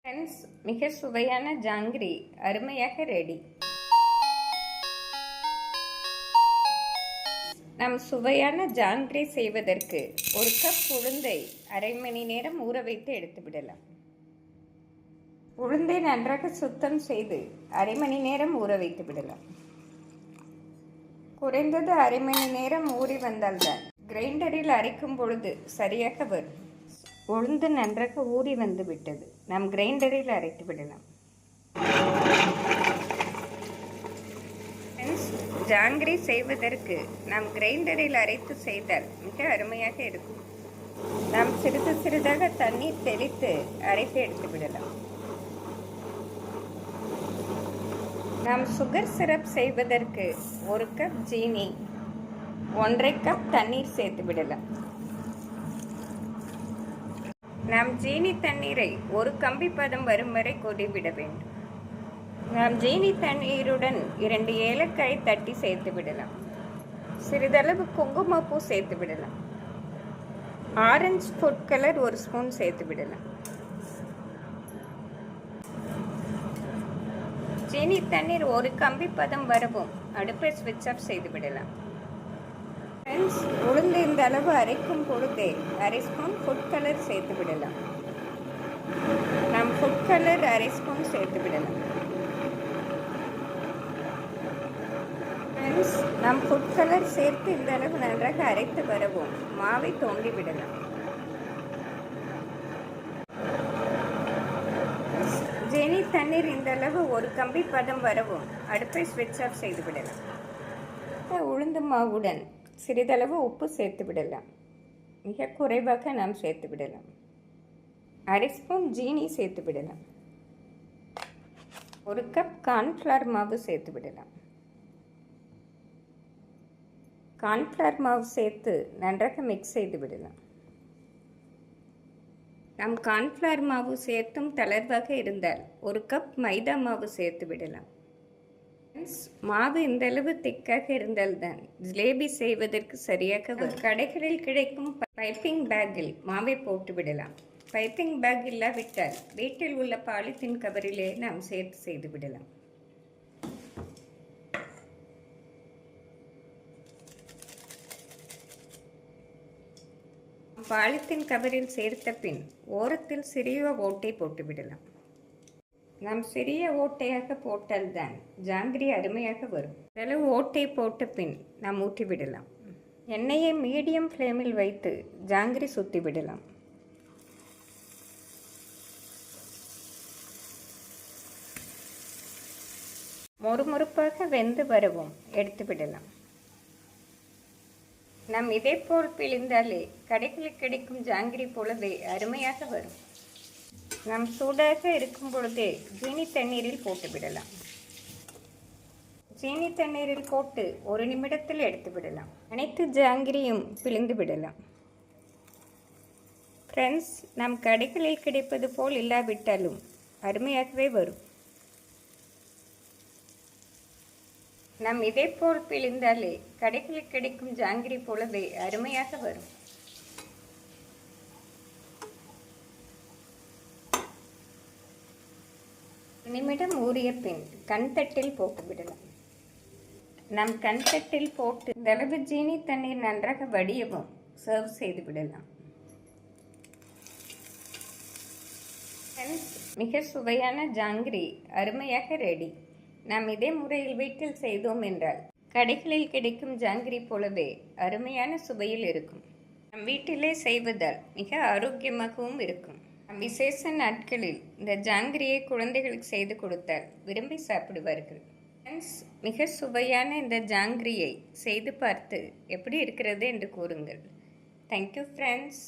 Friends, மிக சுவையான ஜாங்கிரி அருமையாக ரெடி. நம் சுவையான ஜாங்கிரி செய்வதற்கு ஒரு கப் உளுந்தை அரை மணி நேரம் ஊற வைத்து எடுத்து விடலாம். உளுந்தை நன்றாக சுத்தம் செய்து அரை மணி நேரம் ஊற வைத்து விடலாம். குறைந்தது அரை மணி நேரம் ஊறி வந்தால்தான் கிரைண்டரில் அரைக்கும் பொழுது சரியாக வரும். உளுந்து நன்றாக ஊறி வந்து விட்டது. நாம் கிரைண்டரில் அரைத்து விடலாம். ஜாங்கிரி செய்வதற்கு நாம் கிரைண்டரில் அரைத்து செய்தால் மிக அருமையாக இருக்கும். நாம் சிறிது சிறிதாக தண்ணீர் தெளித்து அரைத்து எடுத்து விடலாம். நாம் சுகர் சிரப் செய்வதற்கு ஒரு கப் ஜீனி 1.5 கப் தண்ணீர் சேர்த்து விடலாம். நாம் ஜீனி தண்ணீரை ஒரு கம்பி பதம் வரும் வரை கொதிவிட வேண்டும். நாம் ஜீனி தண்ணீருடன் 2 ஏலக்காய் தட்டி சேர்த்து விடலாம். சிறிதளவு குங்குமப்பூ சேர்த்து விடலாம். ஆரஞ்சு ஃபுட் கலர் 1 ஸ்பூன் சேர்த்து விடலாம். ஜீனி தண்ணீர் ஒரு கம்பி பதம் வரவும் அடுப்பை ஸ்விட்ச் ஆஃப் செய்து விடலாம். ஃப்ரெண்ட்ஸ், உளுந்து இந்த அளவு அரைக்கும் பொழுதே அரை ஸ்பூன் ஃபுட் கலர் சேர்த்து விடலாம். நாம் ஃபுட் கலர் அரை ஸ்பூன் சேர்த்து விடலாம். ஃப்ரெண்ட்ஸ், நாம் ஃபுட் கலர் சேர்த்து இந்த அளவு நன்றாக அரைத்து வரவும் மாவை தோண்டி விடலாம். ஜீனி தண்ணீர் இந்த அளவு ஒரு கம்பி பதம் வரவும் அடுப்பை ஸ்விட்ச் ஆஃப் செய்து விடலாம். உளுந்து மாவுடன் சிறிதளவு உப்பு சேர்த்து விடலாம். மிக குறைவாக நாம் சேர்த்து விடலாம். அரை ஸ்பூன் ஜீனி சேர்த்து விடலாம். ஒரு கப் கார்ன்ஃப்ளவர் மாவு சேர்த்து விடலாம். கார்ன்ஃப்ளவர் மாவு சேர்த்து நன்றாக மிக்ஸ் செய்து விடலாம். நாம் கார்ன்ஃப்ளவர் மாவு சேர்த்தும் தளர்வாக இருந்தால் ஒரு கப் மைதா மாவு சேர்த்து விடலாம். மாவு இந்த அளவு திக்காக இருந்தால்தான் ஜிலேபி செய்வதற்கு சரியாக வரும். கடைகளில் கிடைக்கும் பைப்பிங் பேக்கில் மாவை போட்டு விடலாம். பைப்பிங் பேக் இல்லாவிட்டால் வீட்டில் உள்ள பாலித்தீன் கவரிலே நாம் சேர்த்து செய்து விடலாம். பாலித்தீன் கவரில் சேர்த்த பின் ஓரத்தில் சிறிய ஓட்டை போட்டு விடலாம். நாம் சிறிய ஓட்டையாக போட்டால்தான் ஜாங்கிரி அருமையாக வரும். அளவு ஓட்டை போட்ட பின் நாம் ஊற்றி விடலாம். எண்ணெயை மீடியம் ஃப்ளேமில் வைத்து ஜாங்கிரி சுற்றி விடலாம். மொறுமொறுப்பாக வெந்து வரவும் எடுத்து விடலாம். நாம் இதே போல் பிழிந்தாலே கடைகளில் கிடைக்கும் ஜாங்கிரி போலவே அருமையாக வரும். நாம் சூடாக இருக்கும் பொழுதே ஜீனி தண்ணீரில் போட்டு விடலாம். ஜீனி தண்ணீரில் போட்டு 1 நிமிடத்தில் எடுத்து விடலாம். அனைத்து ஜாங்கிரியும் பிழிந்து விடலாம். ஃப்ரெண்ட்ஸ், நாம் கடைகளில் கிடைப்பது போல் இல்லாவிட்டாலும் அருமையாகவே வரும். நாம் இதே போல் பிழிந்தாலே கடைகளில் கிடைக்கும் ஜாங்கிரி போலவே அருமையாக வரும். நிமிடம் ஊறிய பின் கண்தட்டில் போட்டு விடலாம். நம் கண்தட்டில் போட்டு தளவு ஜீனி தண்ணீர் நன்றாக வடியவும் சர்வ் செய்து விடலாம். மிக சுவையான ஜாங்கிரி அருமையாக ரெடி. நாம் இதே முறையில் வீட்டில் செய்தோம் என்றால் கடைகளில் கிடைக்கும் ஜாங்கிரி போலவே அருமையான சுவையில் இருக்கும். நம் வீட்டிலே செய்வதால் மிக ஆரோக்கியமாகவும் இருக்கும். விசேஷ நாட்களில் இந்த ஜாங்கிரியை குழந்தைகளுக்கு செய்து கொடுத்தால் விரும்பி சாப்பிடுவார்கள். மிக சுவையான இந்த ஜாங்கிரியை செய்து பார்த்து எப்படி இருக்கிறது என்று கூறுங்கள். Thank you friends.